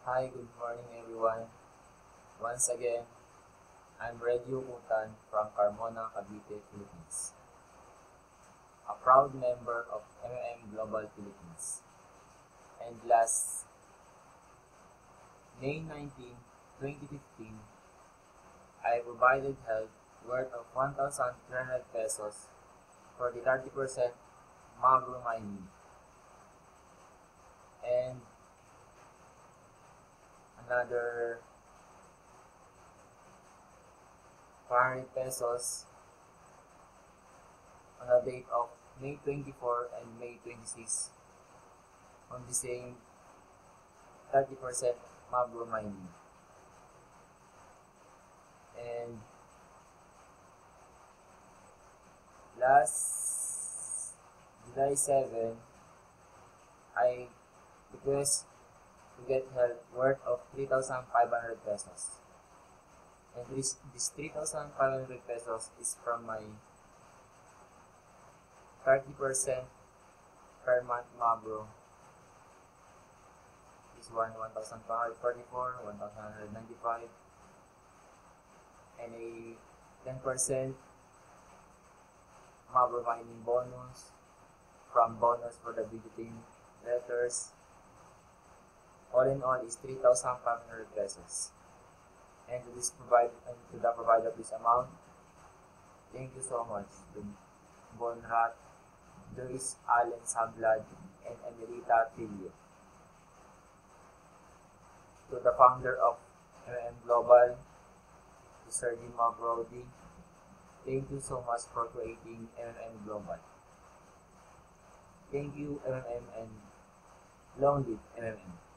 Hi, good morning everyone. Once again, I'm Reggie Utan from Carmona, Cavite, Philippines, a proud member of Global Philippines. And last May 19, 2015, I provided help worth of 1,300 pesos for the 30% magro mining and another 500 pesos on the date of May 24 and May 26 on the same 30% magro mining. And last July 7, I request to get help worth of 3,500 pesos. And this 3,500 pesos is from my 30% per month magro. This one 1,244, 1,195, and a 10% magro mining bonus from bonus for the budgeting letters. All in all is 3,500 pesos. And to the provider of this amount, thank you so much to Bonrat, Luis Allen Sablad, and Emerita Tilio. To the founder of Global, to Sergi Magrodi, thank you so much for creating Global. Thank you, and long live MMM.